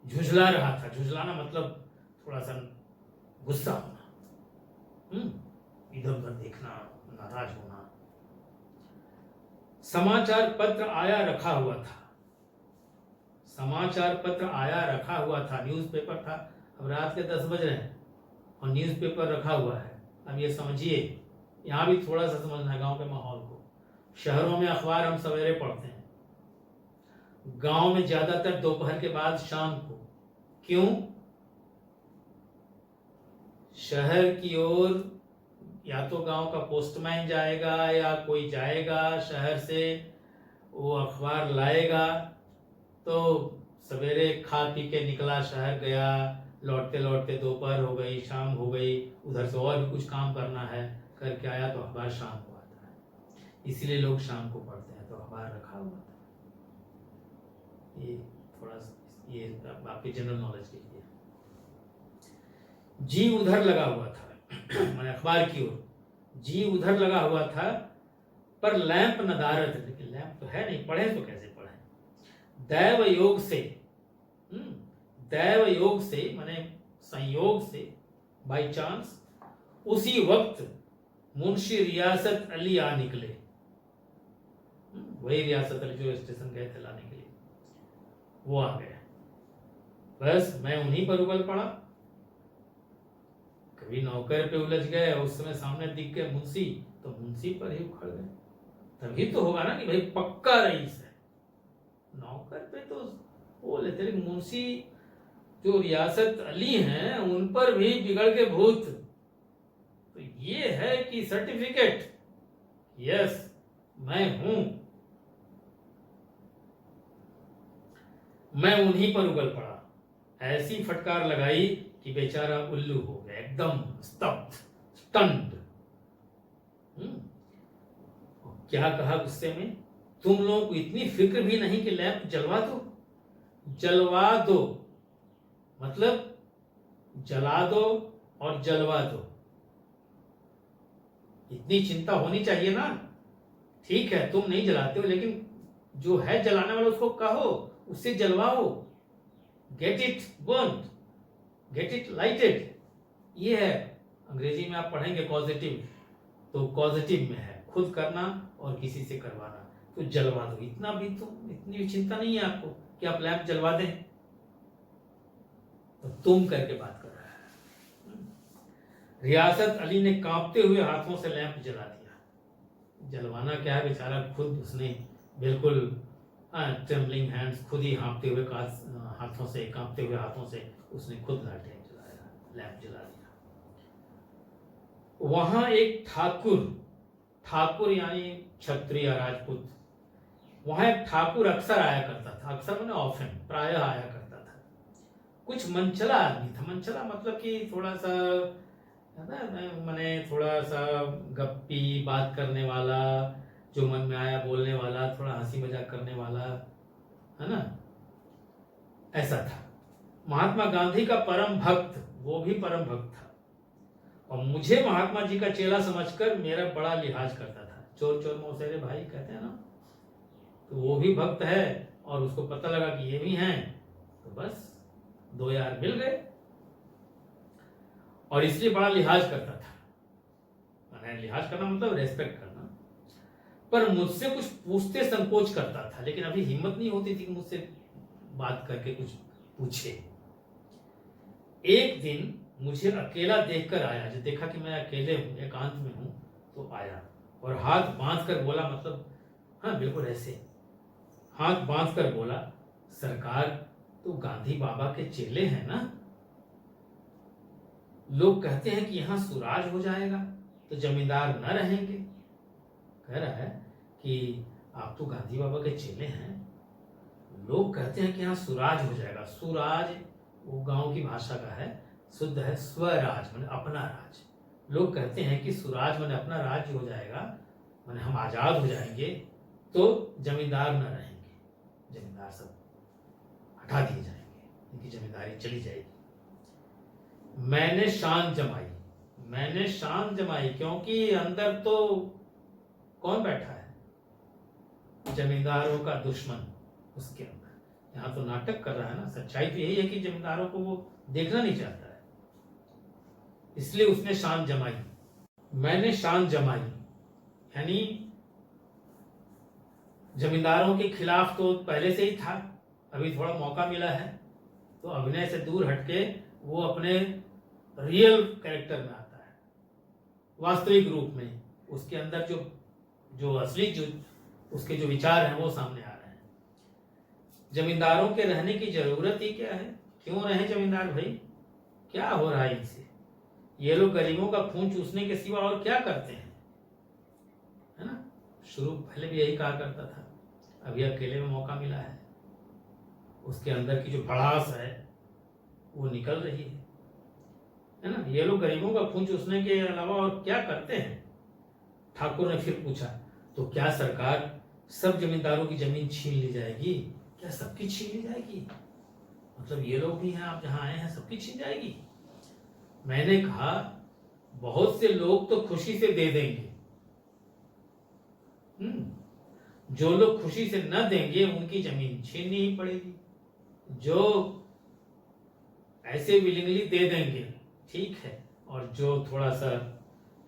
[SPEAKER 1] झुझला रहा था, झुझलाना मतलब थोड़ा सा गुस्सा होना, इधर उधर देखना, नाराज होना। समाचार पत्र आया रखा हुआ था, समाचार पत्र आया रखा हुआ था, न्यूज़पेपर था। अब रात के 10 बज रहे हैं और न्यूज़पेपर रखा हुआ है। अब ये समझिए, यहाँ भी थोड़ा सा समझना है गांव के माहौल को। शहरों में अखबार हम सवेरे पढ़ते हैं, गांव में ज्यादातर दोपहर के बाद शाम को। क्यों? शहर की ओर या तो गांव का पोस्टमैन जाएगा या कोई जाएगा शहर से, वो अखबार लाएगा, तो सवेरे खा पी के निकला, शहर गया, लौटते लौटते दोपहर हो गई, शाम हो गई, उधर से और भी कुछ काम करना है, करके आया तो अखबार शाम को आता है। इसलिए लोग शाम को पढ़ते हैं, तो अखबार रखा हुआ था। ये थोड़ा ये आपकी जनरल नॉलेज के लिए। जी उधर लगा हुआ था मैंने अखबार की ओर, जी उधर लगा हुआ था, पर लैंप नदारत, लेकिन लैंप तो है नहीं, पढ़े तो कैसे पढ़े? दैव योग से, दैव योग से माने संयोग से, बाई चांस उसी वक्त मुंशी रियासत अली आ निकले। वही रियासत अली जो स्टेशन गए थे लाने के लिए, वो आ गए। बस मैं उन्हीं पर उबल पड़ा। कभी नौकर पे उलझ गए, उस समय सामने दिख गए मुंशी, तो मुंशी पर ही उखड़ गए। तभी तो होगा ना कि भाई पक्का रईस है। नौकर पे तो वो लेते, लेकिन मुंशी जो रियासत अली हैं उन पर भी बिगड़ के भूत। तो ये है कि सर्टिफिकेट, यस मैं हूं। मैं उन्हीं पर उगल पड़ा। ऐसी फटकार लगाई कि बेचारा उल्लू हो गया, एकदम स्तब्ध, स्टंड। क्या कहा गुस्से में, तुम लोगों को इतनी फिक्र भी नहीं कि लैंप जलवा दो? जलवा दो मतलब जला दो और जलवा दो, इतनी चिंता होनी चाहिए ना। ठीक है तुम नहीं जलाते हो, लेकिन जो है जलाने वाला उसको कहो, उससे जलवाओ। Get it burn, get it lighted. ये है, अंग्रेजी में आप पढ़ेंगे कॉजेटिव, तो कॉजेटिव में है खुद करना और किसी से करवाना। तो जलवा दो, इतना भी तो, इतनी भी चिंता नहीं है आपको कि आप लैंप जलवा दें। तो तुम करके बात कर रहा है। रियासत अली ने कांपते हुए हाथों से लैंप जला दिया। जलवाना क्या है, बेचारा खुद उसने बिल्कुल ट्रेम्बलिंग हैंड्स, खुद ही हाँपते हुए हाथों से, कांपते हुए हाथों से उसने खुद लालटेन जलाया, लैंप जला दिया। वहां एक ठाकुर, ठाकुर यानी क्षत्रिय राजपूत, वहां एक ठाकुर अक्सर आया करता था। अक्सर मैंने ऑफन, प्रायः आया करता था। कुछ मनचला आदमी था। मनचला मतलब कि थोड़ा सा है ना, मैंने थोड़ा सा गप्पी बात करने वाला, जो मन में आया बोलने वाला, थोड़ा हंसी मजाक करने वाला, है ना, ऐसा था। महात्मा गांधी का परम भक्त, वो भी परम भक्त था, और मुझे महात्मा जी का चेला समझकर मेरा बड़ा लिहाज करता था। चोर चोर मौसेरे भाई कहते हैं ना, तो वो भी भक्त है और उसको पता लगा कि ये भी हैं, तो बस दो यार मिल गए, और इसलिए बड़ा लिहाज करता था। मैंने लिहाज करना मतलब रेस्पेक्ट करना। पर मुझसे कुछ पूछते संकोच करता था, लेकिन अभी हिम्मत नहीं होती थी कि मुझसे बात करके कुछ पूछे। एक दिन मुझे अकेला देखकर आया, जब देखा कि मैं अकेले हूं, एकांत में हूं, तो आया और हाथ बांध कर बोला, मतलब हाँ बिल्कुल ऐसे हाथ बांध कर बोला, सरकार तो गांधी बाबा के चेले हैं ना, लोग कहते हैं कि यहां सुराज हो जाएगा तो जमींदार न रहेंगे। कह रहा है कि आप तो गांधी बाबा के चेले हैं, लोग कहते हैं कि यहाँ सुराज हो जाएगा। सुराज वो गांव की भाषा का है, शुद्ध है स्वराज, माने अपना राज। लोग कहते हैं कि सुराज माने अपना राज्य हो जाएगा, माने हम आजाद हो जाएंगे तो जमींदार न रहेंगे, जमींदार सब हटा दिए जाएंगे, इनकी जमींदारी चली जाएगी। मैंने शान जमाई, मैंने शान जमाई, क्योंकि अंदर तो कौन बैठा है, जमींदारों का दुश्मन उसके अंदर। यहां तो नाटक कर रहा है ना, सच्चाई तो यही है कि जमींदारों को वो देखना नहीं चाहता है, इसलिए उसने शान जमाई। मैंने शान जमाई यानी जमींदारों के खिलाफ तो पहले से ही था, अभी थोड़ा मौका मिला है तो अभिनय से दूर हटके वो अपने रियल कैरेक्टर में आता है, वास्तविक रूप में। उसके अंदर जो जो असली जो उसके जो विचार हैं वो सामने आ रहे हैं। जमींदारों के रहने की जरूरत ही क्या है, क्यों रहे जमींदार भाई, क्या हो रहा है इनसे, ये लोग गरीबों का खून चूसने के सिवा और क्या करते हैं, है ना। शुरू पहले भी यही कहा करता था, अभी अकेले में मौका मिला है, उसके अंदर की जो भड़ास है वो निकल रही है ना। ये लोग गरीबों का खून चूसने के अलावा और क्या करते हैं। ठाकुर ने फिर पूछा, तो क्या सरकार सब जमींदारों की जमीन छीन ली जाएगी, क्या सबकी छीन ली जाएगी, मतलब ये लोग भी हैं, आप जहां आए हैं सबकी छीन जाएगी। मैंने कहा बहुत से लोग तो खुशी से दे देंगे, जो लोग खुशी से न देंगे उनकी जमीन छीननी ही पड़ेगी। जो ऐसे विलिंगली दे देंगे ठीक है, और जो थोड़ा सा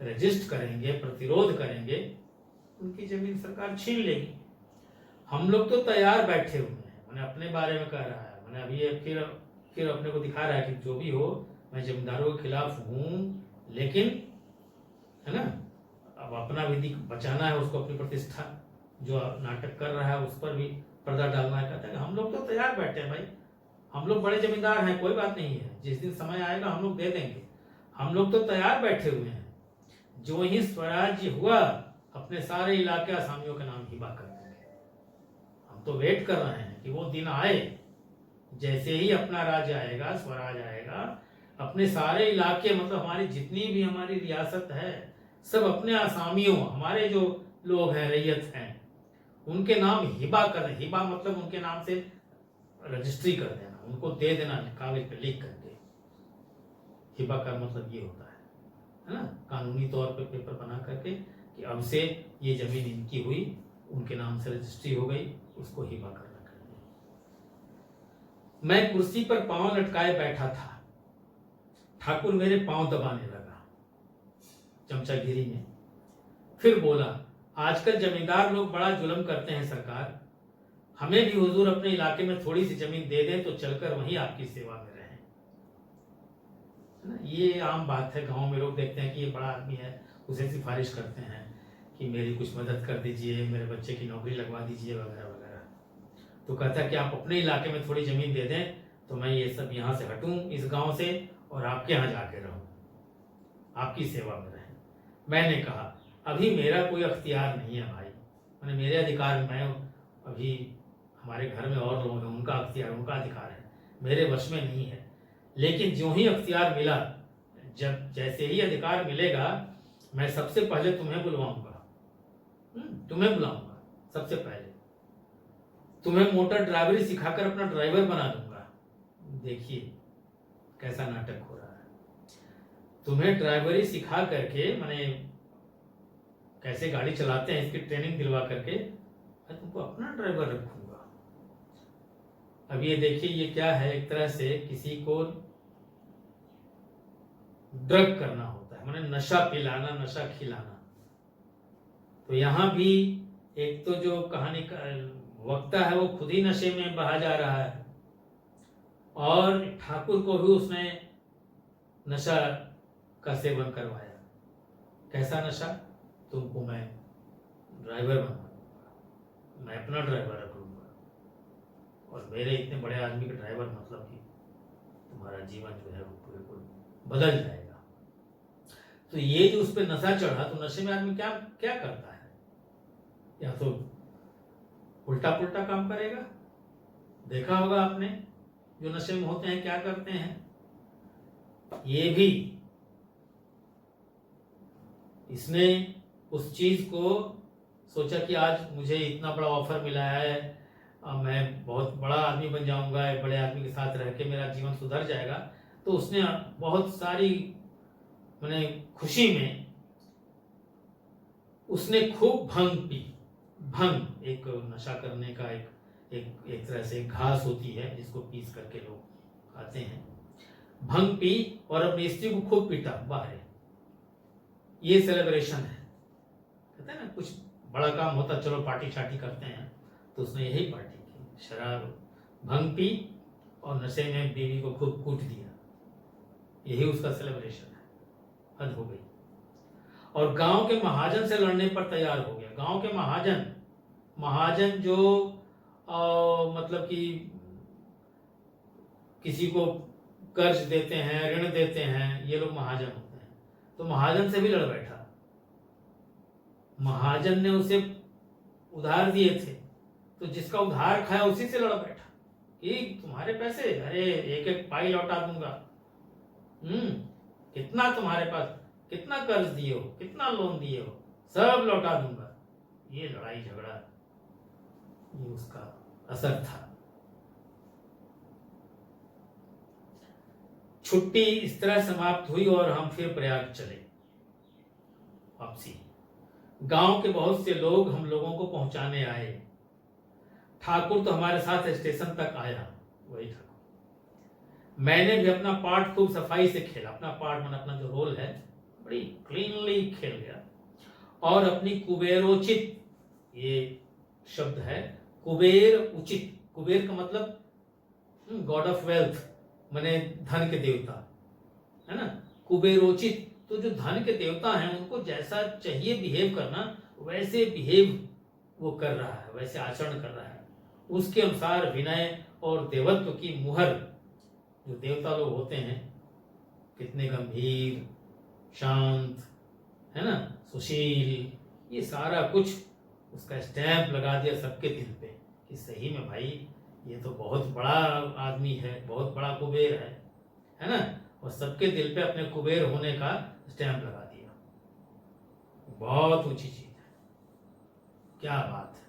[SPEAKER 1] रजिस्ट करेंगे, प्रतिरोध करेंगे, उनकी जमीन सरकार छीन लेगी। हम लोग तो तैयार बैठे हुए हैं। मैंने अपने बारे में कह रहा है, मैंने अभी ये फिर अपने को दिखा रहा है कि जो भी हो मैं जमींदारों के खिलाफ हूं, लेकिन है ना, अब अपना विधि बचाना है, उसको अपनी प्रतिष्ठा, जो नाटक कर रहा है उस पर भी पर्दा डालना है। कहता है कि हम लोग तो तैयार बैठे हैं भाई, हम लोग बड़े जमींदार हैं, कोई बात नहीं है, जिस दिन समय आएगा हम लोग दे देंगे, हम लोग तो तैयार बैठे हुए हैं। जो ही स्वराज्य हुआ अपने सारे इलाके आसामियों के नाम हिबा कर देंगे। हम तो वेट कर रहे हैं कि वो दिन आए, जैसे ही अपना राज्य आएगा, स्वराज आएगा, अपने सारे इलाके, मतलब हमारी जितनी भी हमारी रियासत है, सब अपने आसामियों, हमारे जो लोग हैं, रैयत हैं, उनके नाम हिबा कर, हिबा मतलब उनके नाम से रजिस्ट्री कर देना, उनको दे देना कागज पे लिख करके। हिबा का मतलब ये होता है ना, कानूनी तौर पे पेपर बना करके कि अब से ये जमीन इनकी हुई, उनके नाम से रजिस्ट्री हो गई, उसको हिबा करना। मैं कुर्सी पर पांव लटकाए बैठा था, ठाकुर मेरे पांव दबाने लगा चमचागिरी में। फिर बोला, आजकल जमींदार लोग बड़ा जुल्म करते हैं सरकार, हमें भी हुजूर अपने इलाके में थोड़ी सी जमीन दे दें तो चलकर वहीं आपकी सेवा में रहें। ये आम बात है, गांव में लोग देखते हैं कि ये बड़ा आदमी है, उसे सिफारिश करते हैं कि मेरी कुछ मदद कर दीजिए, मेरे बच्चे की नौकरी लगवा दीजिए, वगैरह वगैरह। तो कहता है कि आप अपने इलाके में थोड़ी जमीन दे दें तो मैं ये सब यहाँ से हटूं, इस गांव से, और आपके यहाँ जाके रहूं, आपकी सेवा में रहें। मैंने कहा, अभी मेरा कोई अख्तियार नहीं है भाई, मैंने मेरे अधिकार में, अभी हमारे घर में और लोग हैं, उनका अख्तियार, उनका अधिकार है, मेरे वश में नहीं है। लेकिन जो ही अख्तियार मिला, जब जैसे ही अधिकार मिलेगा, मैं सबसे पहले तुम्हें बुलवाऊंगा, तुम्हें बुलाऊंगा सबसे पहले, तुम्हें मोटर ड्राइवरी सिखाकर अपना ड्राइवर बना दूंगा। देखिए कैसा नाटक हो रहा है। तुम्हें ड्राइवरी सिखा करके, मैंने कैसे गाड़ी चलाते हैं इसकी ट्रेनिंग दिलवा करके मैं तुमको अपना ड्राइवर रखूंगा। अब ये देखिए, ये क्या है, एक तरह से किसी को ड्रग करना होता है, माने नशा पिलाना, नशा खिलाना। तो यहां भी एक तो जो कहानी का वक्ता है वो खुद ही नशे में बहा जा रहा है, और ठाकुर को भी उसने नशा का सेवन करवाया। कैसा नशा? तुमको मैं ड्राइवर बना दूंगा, मैं अपना ड्राइवर रख लूंगा, और मेरे इतने बड़े आदमी का ड्राइवर मतलब कि तुम्हारा जीवन जो है वो बिल्कुल बदल जाएगा। तो ये जो उस पर नशा चढ़ा, तो नशे में आदमी क्या क्या करता है, या तो उल्टा पुल्टा काम करेगा। देखा होगा आपने, जो नशे में होते हैं क्या करते हैं। ये भी इसने उस चीज को सोचा कि आज मुझे इतना बड़ा ऑफर मिला है, मैं बहुत बड़ा आदमी बन जाऊंगा, बड़े आदमी के साथ रह के मेरा जीवन सुधर जाएगा। तो उसने बहुत सारी, मैंने खुशी में उसने खूब भंग पी। भंग एक नशा करने का एक तरह से घास होती है जिसको पीस करके लोग खाते हैं। भंग पी और अपनी स्त्री को खूब पीटा बाहर। ये सेलिब्रेशन है, कहते हैं ना, कुछ बड़ा काम होता चलो पार्टी शार्टी करते हैं, तो उसने यही पार्टी की, शराब भंग पी और नशे में बीवी को खूब कूट दिया। यही उसका सेलिब्रेशन है। हद हो गई। और गांव के महाजन से लड़ने पर तैयार हो गया। गांव के महाजन जो मतलब कि किसी को कर्ज देते हैं, ऋण देते हैं, ये लोग महाजन होते हैं। तो महाजन से भी लड़ बैठा। महाजन ने उसे उधार दिए थे, तो जिसका उधार खाया उसी से लड़ बैठा कि तुम्हारे पैसे, अरे एक एक पाई लौटा दूंगा। कितना तुम्हारे पास, कितना कर्ज दिए हो, कितना लोन दिए हो, सब लौटा दूंगा। ये लड़ाई झगड़ा, ये उसका असर था। छुट्टी इस तरह समाप्त हुई और हम फिर प्रयाग चले वापसी। गांव के बहुत से लोग हम लोगों को पहुंचाने आए। ठाकुर तो हमारे साथ स्टेशन तक आया, वही ठाकुर। मैंने भी अपना पार्ट खूब सफाई से खेला, अपना पार्ट मतलब अपना जो रोल है बड़ी क्लीनली खेल गया, और अपनी कुबेरोचित, ये शब्द है कुबेर उचित, कुबेर का मतलब गॉड ऑफ वेल्थ, माने धन के देवता है ना, कुबेरोचित। तो जो धन के देवता हैं उनको जैसा चाहिए बिहेव करना, वैसे बिहेव वो कर रहा है, वैसे आचरण कर रहा है। उसके अनुसार विनय और देवत्व की मुहर, जो देवता लोग होते हैं कितने गंभीर, शांत, है ना, सुशील, ये सारा कुछ उसका स्टैंप लगा दिया सबके दिल पे कि सही में भाई ये तो बहुत बड़ा आदमी है, बहुत बड़ा कुबेर है ना, और सबके दिल पे अपने कुबेर होने का स्टैंप लगा दिया। बहुत ऊंची चीज है, क्या बात है।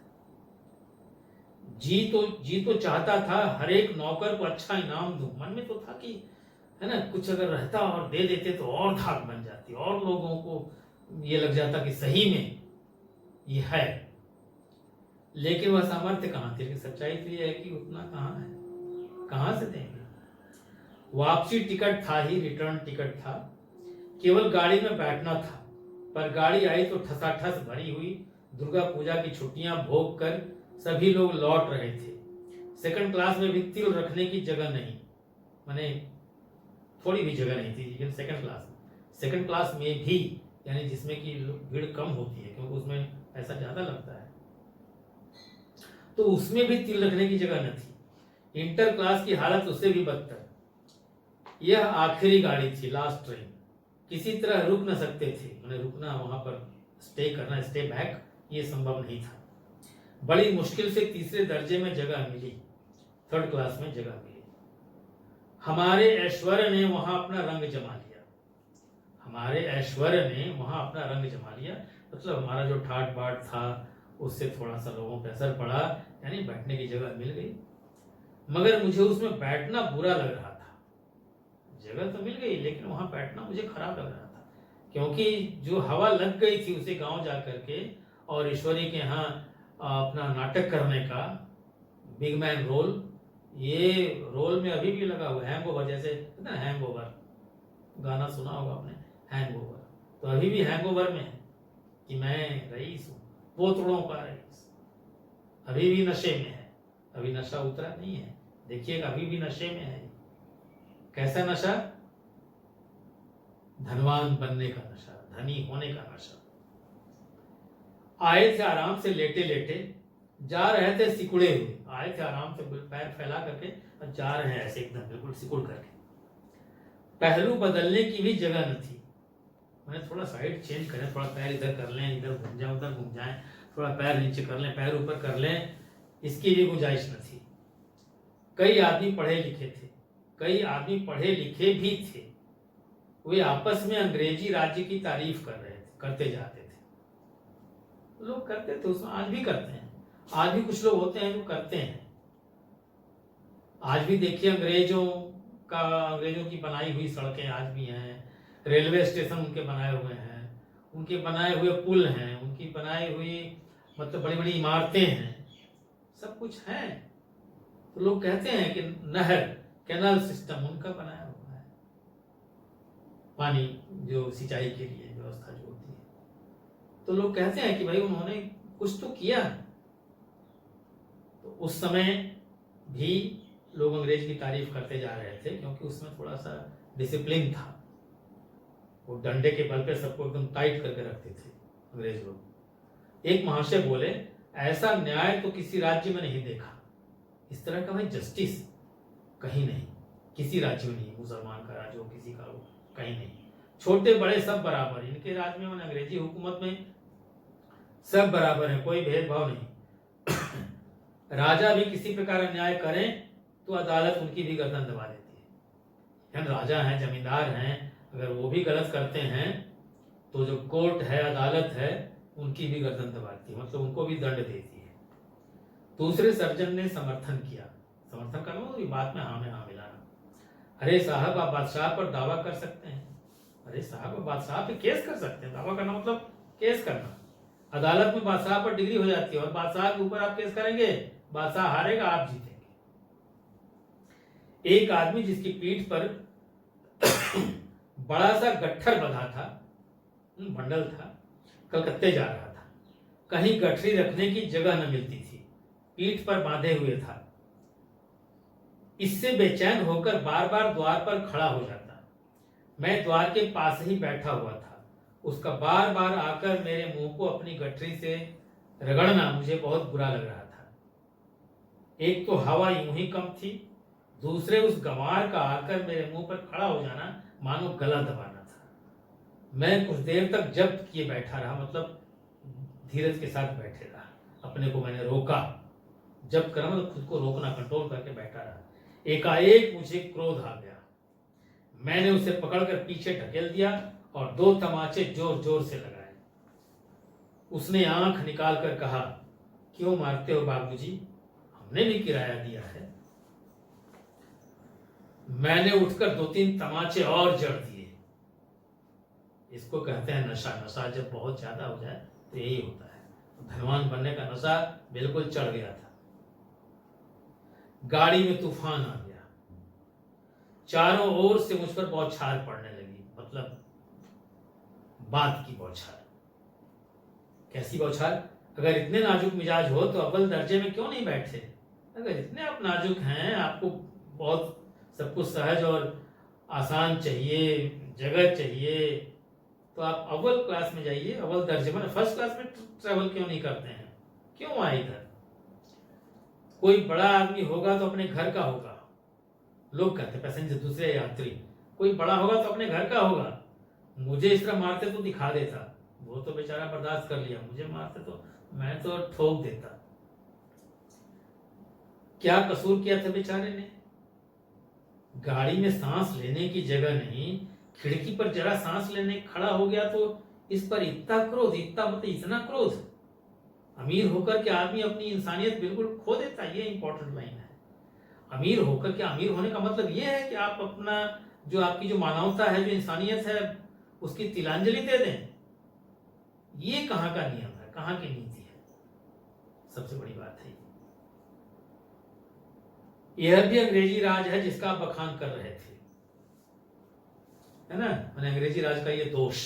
[SPEAKER 1] जी तो चाहता था हर एक नौकर को अच्छा इनाम दूं, मन में तो था कि है ना कुछ अगर रहता और दे देते तो और धाक बन जाती, और लोगों को ये लग जाता कि सही में ये है। लेकिन वह सामर्थ्य कहाँ थी, लेकिन सच्चाई तो ये है कि उतना कहाँ है, कहाँ से देंगे। वापसी टिकट था ही, रिटर्न टिकट था, केवल गाड़ी में बैठना था। पर गाड़ी आई तो ठसाठस भरी हुई। दुर्गा पूजा की छुट्टियां भोग कर सभी लोग लौट रहे थे। सेकंड क्लास में भी तिल रखने की जगह नहीं, माने थोड़ी भी जगह नहीं थी, लेकिन सेकंड क्लास में भी, यानी जिसमें कि भीड़ कम होती है क्योंकि उसमें पैसा ज्यादा लगता है, तो उसमें भी तिल रखने की जगह न थी। इंटर क्लास की हालत उससे भी बदतर। यह आखिरी गाड़ी थी, लास्ट ट्रेन, किसी तरह रुक न सकते थे, उन्हें रुकना, वहां पर स्टे करना, स्टे बैक, ये संभव नहीं था। बड़ी मुश्किल से तीसरे दर्जे में जगह मिली, थर्ड क्लास में जगह मिली। हमारे ऐश्वर्य ने वहां अपना रंग जमा लिया, हमारे ऐश्वर्य ने वहां अपना रंग जमा लिया, मतलब हमारा जो ठाट बाट था उससे थोड़ा सा लोगों पर असर पड़ा, यानी बैठने की जगह मिल गई। मगर मुझे उसमें बैठना बुरा लग रहा था। जगह तो मिल गई लेकिन वहां बैठना मुझे खराब लग रहा था, क्योंकि जो हवा लग गई थी उसे गांव जा करके और ईश्वरी के यहाँ अपना नाटक करने का बिग मैन रोल, ये रोल में अभी भी लगा हुआ है। हैंगओवर, जैसे ना हैंगओवर गाना सुना होगा आपने, हैंगओवर, तो अभी भी हैंगओवर में है कि मैं रईस हूँ, पोतड़ों का रईस, अभी भी नशे में है, अभी नशा उतरा नहीं है, देखिएगा अभी भी नशे में है। कैसा नशा? धनवान बनने का नशा, धनी होने का नशा। आए थे आराम से लेटे लेटे, जा रहे थे सिकुड़े हुए, आए थे आराम से पैर फैला करके और जा रहे हैं ऐसे एकदम बिल्कुल सिकुड़ करके। पहलू बदलने की भी जगह न थी, मैंने थोड़ा साइड चेंज करें, थोड़ा पैर इधर कर लें, इधर घूम जाए, उधर घूम जाए, थोड़ा पैर नीचे कर लें, पैर ऊपर कर लें, इसकी भी गुंजाइश न थी। कई आदमी पढ़े लिखे थे, कई आदमी पढ़े लिखे भी थे, वे आपस में अंग्रेजी राज्य की तारीफ कर रहे थे, करते जाते थे। लोग करते थे उसमें, आज भी करते हैं, आज भी कुछ लोग होते हैं जो करते हैं। आज भी देखिए अंग्रेजों की बनाई हुई सड़कें आज भी हैं, रेलवे स्टेशन उनके बनाए हुए हैं, उनके बनाए हुए पुल हैं, उनकी बनाई हुई मतलब बड़ी बड़ी इमारतें हैं, सब कुछ है। तो लोग कहते हैं कि नहर, कैनाल सिस्टम उनका बनाया हुआ है, पानी जो सिंचाई के लिए व्यवस्था जो होती है, तो लोग कहते हैं कि भाई उन्होंने कुछ तो किया। तो उस समय भी लोग अंग्रेज की तारीफ करते जा रहे थे क्योंकि उसमें थोड़ा सा डिसिप्लिन था, वो डंडे के बल पे सबको एकदम टाइट करके रखते थे अंग्रेज लोग। एक महाशय बोले, ऐसा न्याय तो किसी राज्य में नहीं देखा, इस तरह का भाई जस्टिस कहीं नहीं, किसी राज्य में नहीं, मुसलमान का राज्य हो, किसी का हो, कहीं नहीं। छोटे बड़े सब बराबर, इनके राज्य में, अंग्रेजी हुकूमत में सब बराबर है, कोई भेदभाव नहीं। राजा भी किसी प्रकार अन्याय करें तो अदालत उनकी भी गर्दन दबा देती है। राजा हैं, जमींदार हैं, अगर वो भी गलत करते हैं तो जो कोर्ट है, अदालत है, उनकी भी गर्दन दबाती है, मतलब उनको भी दंड देती है। दूसरे सर्जन ने समर्थन किया, समर्थन करना तो बात में हाँ मिलाना। अरे साहब, आप बादशाह पर दावा कर सकते हैं, अरे साहब आप बादशाह पे केस कर सकते हैं, दावा करना मतलब केस करना, अदालत में बादशाह पर डिग्री हो जाती है और बादशाह के ऊपर आप केस करेंगे, बादशाह हारेगा, आप जीतेंगे। एक आदमी जिसकी पीठ पर बड़ा सा गट्ठर बंधा था, बंडल था, कलकत्ते जा रहा था। कहीं गठरी रखने की जगह न मिलती थी, पीठ पर बांधे हुए था। इससे बेचैन होकर बार बार द्वार पर खड़ा हो जाता। मैं द्वार के पास ही बैठा हुआ था। उसका बार बार आकर मेरे मुंह को अपनी गठरी से रगड़ना मुझे बहुत बुरा लग रहा था। एक तो हवा यूं ही कम थी, दूसरे उस गंवार का आकर मेरे मुंह पर खड़ा हो जाना मानो गला दबाना था। मैं कुछ देर तक जब्त किए बैठा रहा, मतलब धीरज के साथ बैठे रहा। अपने को मैंने रोका, जब्त करा मतलब खुद को रोकना, कंट्रोल करके बैठा रहा। एकाएक मुझे क्रोध आ गया। मैंने उसे पकड़कर पीछे ढकेल दिया और 2 तमाचे जोर जोर से लगाए। उसने आंख निकालकर कहा, क्यों मारते हो बाबूजी, हमने भी किराया दिया है। मैंने उठकर 2-3 तमाचे और जड़ दिए। इसको कहते हैं नशा। नशा जब बहुत ज्यादा हो जाए तो यही होता है। धनवान बनने का नशा बिल्कुल चढ़ गया था। गाड़ी में तूफान आ गया। चारों ओर से मुझ पर बौछार पड़ने लगी, मतलब बात की बौछार। कैसी बौछार? अगर इतने नाजुक मिजाज हो तो अव्वल दर्जे में क्यों नहीं बैठे? अगर इतने आप नाजुक हैं, आपको बहुत सब कुछ सहज और आसान चाहिए, जगह चाहिए, तो आप अव्वल क्लास में जाइए, अव्वल दर्जे में। फर्स्ट क्लास में ट्रेवल क्यों नहीं करते हैं? क्यों आए इधर? कोई बड़ा आदमी होगा तो अपने घर का होगा। लोग कहते पैसेंजर, दूसरे यात्री, कोई बड़ा होगा तो अपने घर का होगा। मुझे इस तरह मारते तो दिखा देता, वो तो बेचारा बर्दाश्त कर लिया। मुझे मारते तो मैं तो ठोक देता। क्या कसूर किया था बेचारे ने? गाड़ी में सांस लेने की जगह नहीं, खिड़की पर जरा सांस लेने खड़ा हो गया तो इस पर इतना क्रोध, इतना मतलब इतना क्रोध। अमीर होकर के आदमी अपनी इंसानियत बिल्कुल खो देता, ये इंपॉर्टेंट लाइन है। अमीर होकर के, अमीर होने का मतलब ये है कि आप अपना जो आपकी जो मानवता है, जो इंसानियत है, उसकी तिलांजलि दे दें। ये कहां का नियम है, कहां की नीति है? सबसे बड़ी बात है यह भी अंग्रेजी राज है जिसका आप बखान कर रहे थे, है ना? मैंने अंग्रेजी राज का ये दोष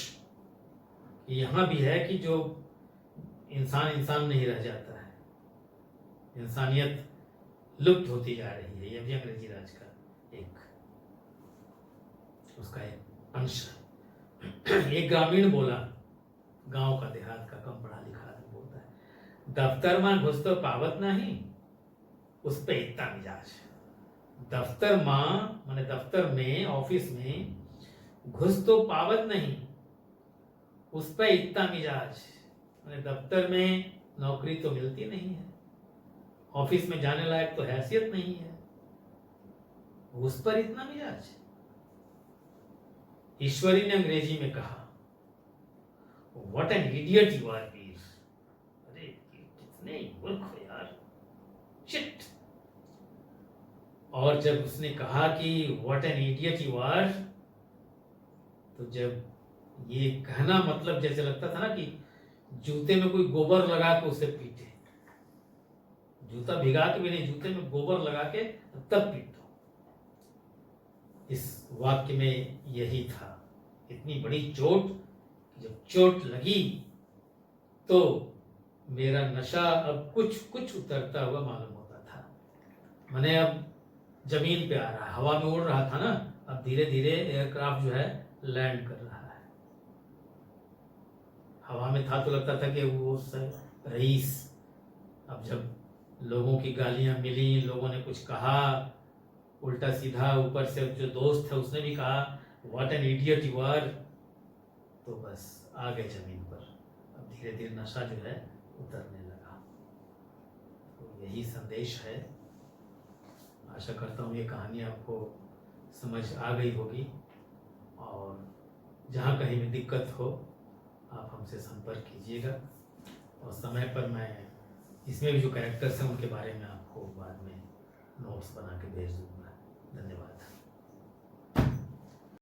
[SPEAKER 1] यहां भी है कि जो इंसान इंसान नहीं रह जाता है, इंसानियत लुप्त होती जा रही है। यह भी अंग्रेजी राज का एक उसका एक अंश है। एक ग्रामीण बोला, गांव का, देहात का, कम पढ़ा लिखा आदमी बोलता है, दफ्तर में घुस तो पावत नहीं, उस पे इतना मिजाज। दफ्तर मां माने दफ्तर में, ऑफिस में घुस तो पावत नहीं, उस पे इतना मिजाज। माने दफ्तर में नौकरी तो मिलती नहीं है, ऑफिस में जाने लायक तो हैसियत नहीं है, उस पर इतना मिजाज। ईश्वरी ने अंग्रेजी में कहा, what an idiot you are Veer. अरे कितने मूर्ख हो यार, शिट। और जब उसने कहा कि what an idiot you are, तो जब ये कहना मतलब जैसे लगता था ना कि जूते में कोई गोबर लगा के उसे पीटे। जूता भिगा के भी नहीं, जूते में गोबर लगा के तब पीटो। इस वाक्य में यही था। इतनी बड़ी चोट, जब चोट लगी तो मेरा नशा अब कुछ कुछ उतरता हुआ मालूम होता था। मैंने अब जमीन पे आ रहा, हवा में उड़ रहा था ना, अब धीरे धीरे एयरक्राफ्ट जो है लैंड कर रहा है। हवा में था तो लगता था कि वो रईस। अब जब लोगों की गालियां मिली, लोगों ने कुछ कहा उल्टा सीधा, ऊपर से जो दोस्त है उसने भी कहा what an idiot you are, तो बस आ गए जमीन पर। अब धीरे धीरे नशा जो है उतरने लगा। तो यही संदेश है। आशा करता हूँ ये कहानी आपको समझ आ गई होगी, और जहाँ कहीं भी दिक्कत हो आप हमसे संपर्क कीजिएगा, और समय पर मैं इसमें भी जो कैरेक्टर्स हैं उनके बारे में आपको बाद में नोट्स बना के भेज दूंगा। धन्यवाद।